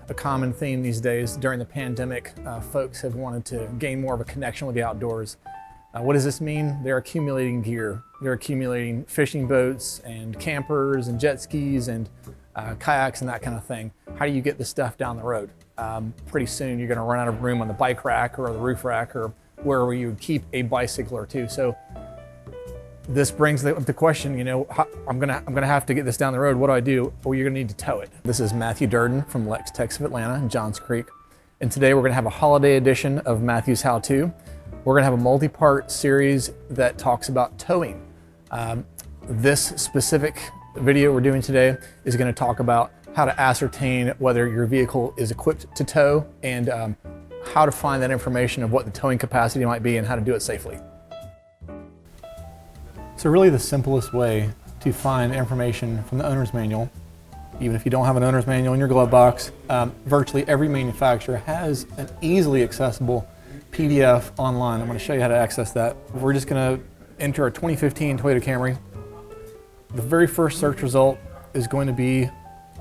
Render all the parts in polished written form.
a common theme these days. During the pandemic, folks have wanted to gain more of a connection with the outdoors. What does this mean? They're accumulating gear. They're accumulating fishing boats and campers and jet skis and kayaks and that kind of thing. How do you get this stuff down the road? Pretty soon you're going to run out of room on the bike rack or the roof rack or wherever you would keep a bicycle or two. So this brings the question, you know, I'm gonna have to get this down the road. What do I do? Well, you're gonna need to tow it. This is Matthew Durden from LexTechs of Atlanta in Johns Creek. And today we're gonna have a holiday edition of Matthew's How To. We're gonna have a multi-part series that talks about towing. This specific video we're doing today is gonna talk about how to ascertain whether your vehicle is equipped to tow and how to find that information of what the towing capacity might be and how to do it safely. So really the simplest way to find information from the owner's manual, even if you don't have an owner's manual in your glove box, virtually every manufacturer has an easily accessible PDF online. I'm going to show you how to access that. We're just going to enter our 2015 Toyota Camry. The very first search result is going to be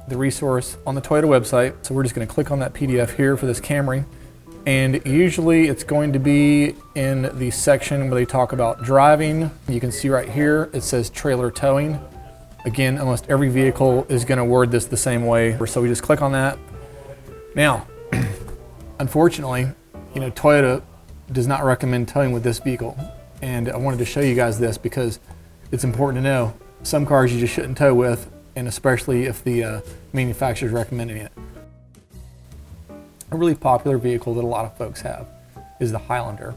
the resource on the Toyota website. So we're just going to click on that PDF here for this Camry. And usually it's going to be in the section where they talk about driving. You can see right here, it says trailer towing. Again, almost every vehicle is going to word this the same way. So we just click on that. Now, unfortunately, you know, Toyota does not recommend towing with this vehicle. And I wanted to show you guys this because it's important to know some cars you just shouldn't tow with, and especially if the manufacturer is recommending it. A really popular vehicle that a lot of folks have is the Highlander,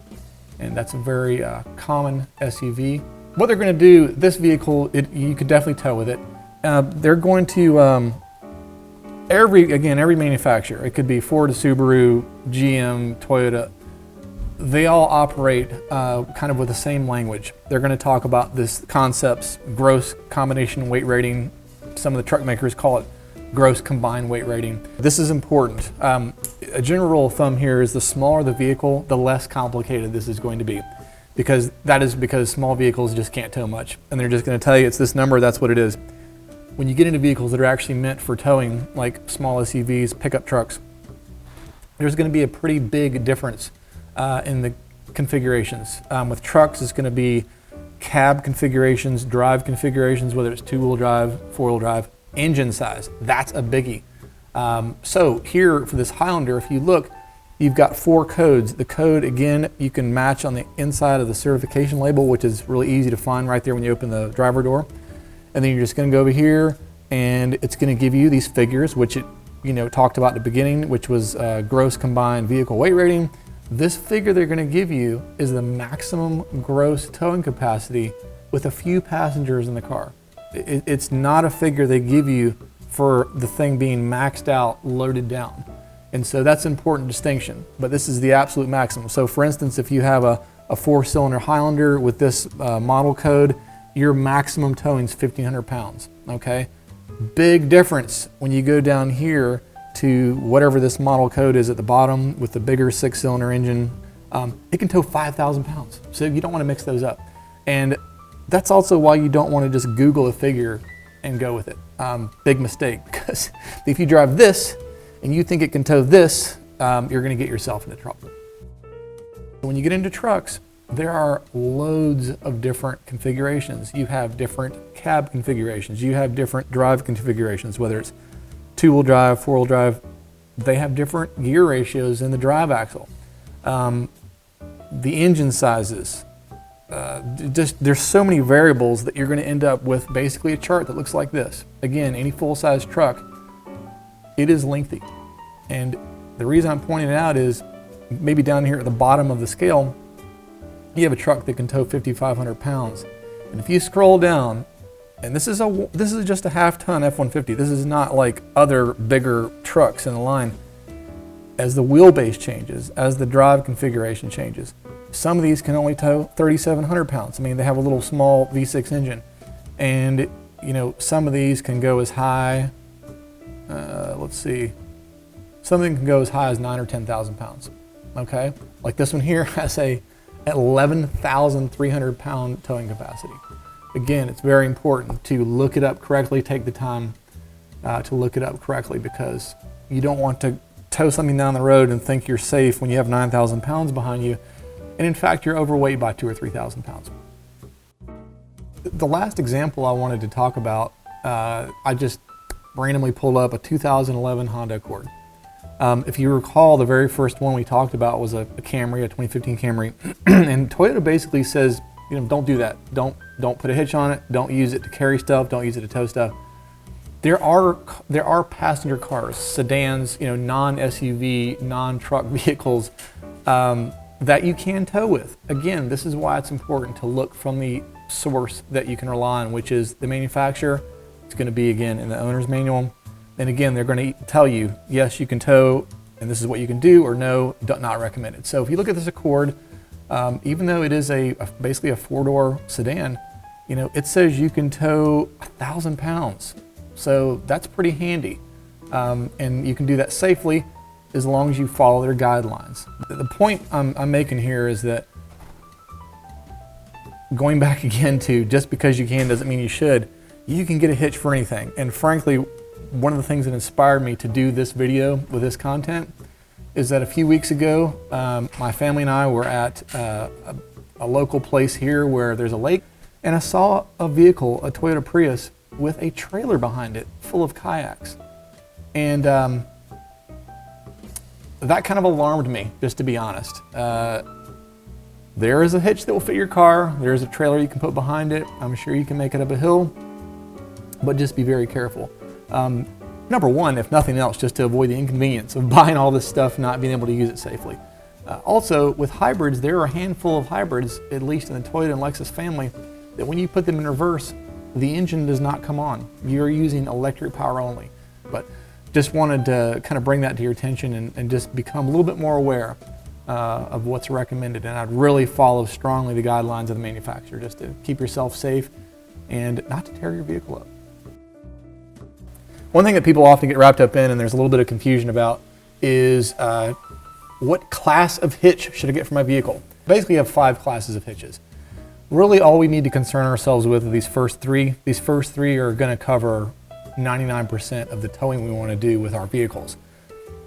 and that's a very common SUV. What they're going to do, this vehicle, you could definitely tow with it. They're going to, every manufacturer, it could be Ford, Subaru, GM, Toyota, they all operate kind of with the same language. They're going to talk about this concepts, gross combination weight rating. Some of the truck makers call it gross combined weight rating. This is important. A general rule of thumb here is the smaller the vehicle, the less complicated this is going to be, because small vehicles just can't tow much, and they're just going to tell you it's this number, that's what it is. When you get into vehicles that are actually meant for towing, like small SUVs, pickup trucks, there's going to be a pretty big difference in the configurations. With trucks, it's going to be cab configurations, drive configurations, whether it's two-wheel drive, four-wheel drive, engine size, that's a biggie. So here for this Highlander, if you look, you've got 4 codes. The code, again, you can match on the inside of the certification label, which is really easy to find right there when you open the driver door. And then you're just going to go over here, and it's going to give you these figures, which it talked about at the beginning, which was gross combined vehicle weight rating. This figure they're going to give you is the maximum gross towing capacity with a few passengers in the car. It's not a figure they give you for the thing being maxed out, loaded down. And so that's an important distinction, but this is the absolute maximum. So for instance, if you have a 4-cylinder Highlander with this model code, your maximum towing is 1,500 pounds, okay? Big difference when you go down here to whatever this model code is at the bottom with the bigger 6-cylinder engine. It can tow 5,000 pounds. So you don't want to mix those up. And that's also why you don't want to just Google a figure and go with it. Big mistake, because if you drive this and you think it can tow this, you're going to get yourself into trouble. When you get into trucks, there are loads of different configurations. You have different cab configurations. You have different drive configurations, whether it's two-wheel drive, four-wheel drive. They have different gear ratios in the drive axle. The engine sizes. There's so many variables that you're going to end up with basically a chart that looks like this. Again, any full-size truck, it is lengthy. And the reason I'm pointing it out is maybe down here at the bottom of the scale, you have a truck that can tow 5,500 pounds. And if you scroll down, and this is just a half-ton F-150. This is not like other bigger trucks in the line. As the wheelbase changes, as the drive configuration changes, some of these can only tow 3,700 pounds. I mean, they have a little small V6 engine. And, some of these can go as high, let's see, some of them can go as high as 9,000 or 10,000 pounds, okay? Like this one here has a 11,300 pound towing capacity. Again, it's very important to look it up correctly, take the time to look it up correctly, because You don't want to tow something down the road and think you're safe when you have 9,000 pounds behind you, and in fact you're overweight by 2,000 or 3,000 pounds. The last example I wanted to talk about, I just randomly pulled up a 2011 Honda Accord. If you recall, the very first one we talked about was a Camry, a 2015 Camry, and Toyota basically says, you know, don't do that. Don't put a hitch on it. Don't use it to carry stuff. Don't use it to tow stuff. There are passenger cars, sedans, you know, non-SUV, non-truck vehicles that you can tow with. Again, this is why it's important to look from the source that you can rely on, which is the manufacturer. It's going to be, again, in the owner's manual. And again, they're going to tell you, yes, you can tow, and this is what you can do, or no, not recommended. So if you look at this Accord, even though it is basically a four-door sedan, you know, it says you can tow 1,000 pounds. So that's pretty handy. And you can do that safely as long as you follow their guidelines. The point I'm making here is that going back again to just because you can doesn't mean you should. You can get a hitch for anything. And frankly, one of the things that inspired me to do this video with this content is that a few weeks ago, my family and I were at a local place here where there's a lake, and I saw a vehicle, a Toyota Prius, with a trailer behind it full of kayaks. And that kind of alarmed me, just to be honest. There is a hitch that will fit your car. There's a trailer you can put behind it. I'm sure you can make it up a hill, but just be very careful. Number one, if nothing else, just to avoid the inconvenience of buying all this stuff, not being able to use it safely. Also, with hybrids, there are a handful of hybrids, at least in the Toyota and Lexus family, that when you put them in reverse, the engine does not come on. You're using electric power only. But just wanted to kind of bring that to your attention and just become a little bit more aware of what's recommended. And I'd really follow strongly the guidelines of the manufacturer just to keep yourself safe and not to tear your vehicle up. One thing that people often get wrapped up in, and there's a little bit of confusion about, is what class of hitch should I get for my vehicle? Basically, you have 5 classes of hitches. Really, all we need to concern ourselves with are these first 3. These first 3 are going to cover 99% of the towing we want to do with our vehicles.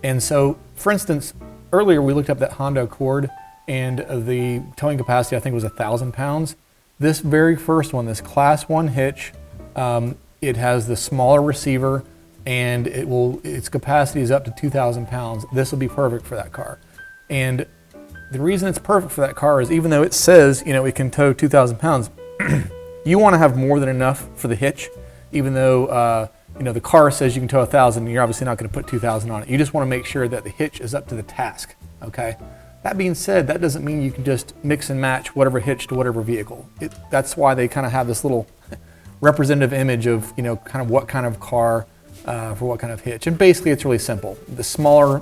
And so, for instance, earlier we looked up that Honda Accord, and the towing capacity I think was 1,000 pounds. This very first one, this Class 1 hitch, it has the smaller receiver, and its capacity is up to 2,000 pounds. This will be perfect for that car. And the reason it's perfect for that car is even though it says, you know, it can tow 2,000 pounds, you want to have more than enough for the hitch. Even though, you know, the car says you can tow 1,000, you're obviously not going to put 2,000 on it. You just want to make sure that the hitch is up to the task, okay? That being said, that doesn't mean you can just mix and match whatever hitch to whatever vehicle. That's why they kind of have this little representative image of, you know, kind of what kind of car for what kind of hitch. And basically it's really simple. The smaller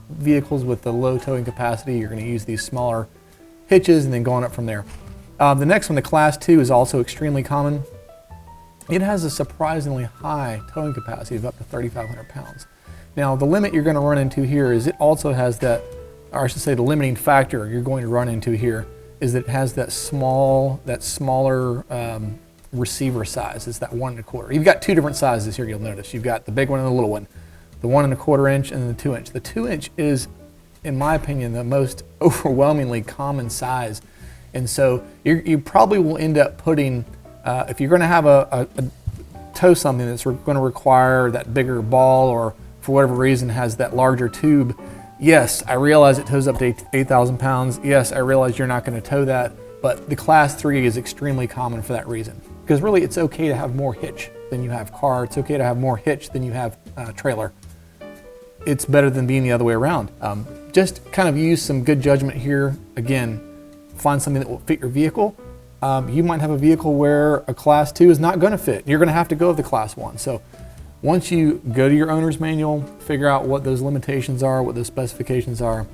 vehicles with the low towing capacity, you're going to use these smaller hitches and then going up from there. The next one, the Class 2, is also extremely common. It has a surprisingly high towing capacity of up to 3,500 pounds. Now the limit you're going to run into here is it also has that, or I should say the limiting factor you're going to run into here is that it has that smaller receiver size. It's that 1 1/4. You've got 2 different sizes here, you'll notice. You've got the big one and the little one. The 1 1/4 inch and the 2 inch. The 2 inch is, in my opinion, the most overwhelmingly common size. And so you probably will end up putting, if you're going to have a tow something that's going to require that bigger ball, or for whatever reason has that larger tube, yes, I realize it tows up to 8,000 pounds. Yes, I realize you're not going to tow that, but the Class 3 is extremely common for that reason. Because really, it's okay to have more hitch than you have car. It's okay to have more hitch than you have trailer. It's better than being the other way around. Just kind of use some good judgment here. Again, find something that will fit your vehicle. You might have a vehicle where a Class 2 is not going to fit. You're going to have to go with the Class 1. So once you go to your owner's manual, figure out what those limitations are, what those specifications are,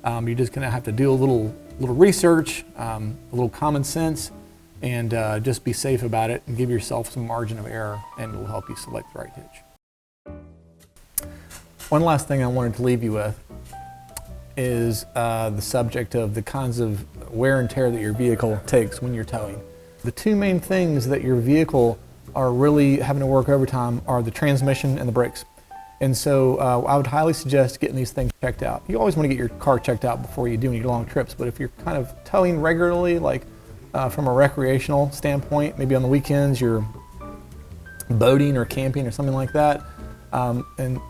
you're just going to have to do a little research, a little common sense, and just be safe about it and give yourself some margin of error, and it will help you select the right hitch. One last thing I wanted to leave you with is the subject of the kinds of wear and tear that your vehicle takes when you're towing. The 2 main things that your vehicle are really having to work overtime are the transmission and the brakes. And so I would highly suggest getting these things checked out. You always want to get your car checked out before you do any long trips, but if you're kind of towing regularly, like from a recreational standpoint, maybe on the weekends you're boating or camping or something like that, and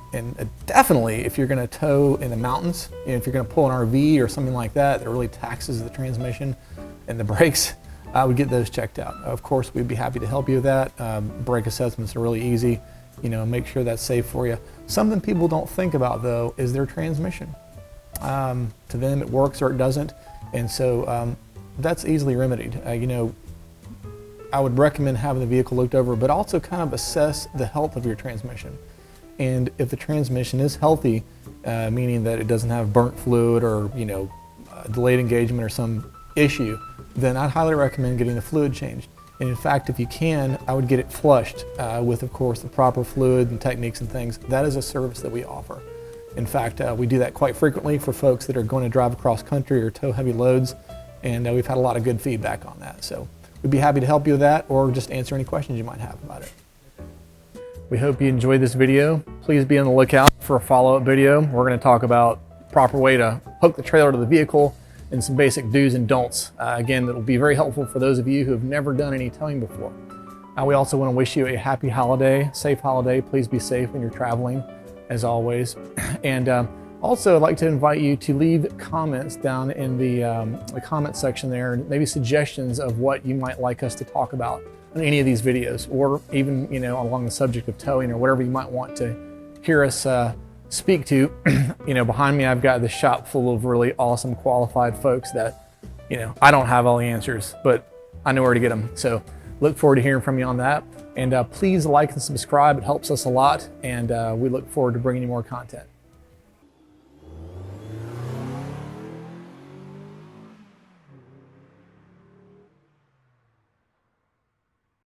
definitely if you're going to tow in the mountains, if you're going to pull an RV or something like that that really taxes the transmission and the brakes, I would get those checked out. Of course, we'd be happy to help you with that. Brake assessments are really easy. Make sure that's safe for you. Something people don't think about though is their transmission. To them it works or it doesn't, and so that's easily remedied. I would recommend having the vehicle looked over, but also kind of assess the health of your transmission. And if the transmission is healthy, meaning that it doesn't have burnt fluid or delayed engagement or some issue, then I'd highly recommend getting the fluid changed. And in fact, if you can, I would get it flushed with, of course, the proper fluid and techniques and things. That is a service that we offer. In fact, we do that quite frequently for folks that are going to drive across country or tow heavy loads, and we've had a lot of good feedback on that. So we'd be happy to help you with that or just answer any questions you might have about it. We hope you enjoyed this video. Please be on the lookout for a follow-up video. We're going to talk about proper way to hook the trailer to the vehicle and some basic do's and don'ts. Again, that will be very helpful for those of you who have never done any towing before. We also want to wish you a happy holiday, safe holiday. Please be safe when you're traveling, as always. And also, I'd like to invite you to leave comments down in the comment section there, and maybe suggestions of what you might like us to talk about in any of these videos, or even along the subject of towing or whatever you might want to hear us speak to. Behind me I've got this shop full of really awesome qualified folks that I don't have all the answers, but I know where to get them. So look forward to hearing from you on that, and please like and subscribe. It helps us a lot, and we look forward to bringing you more content.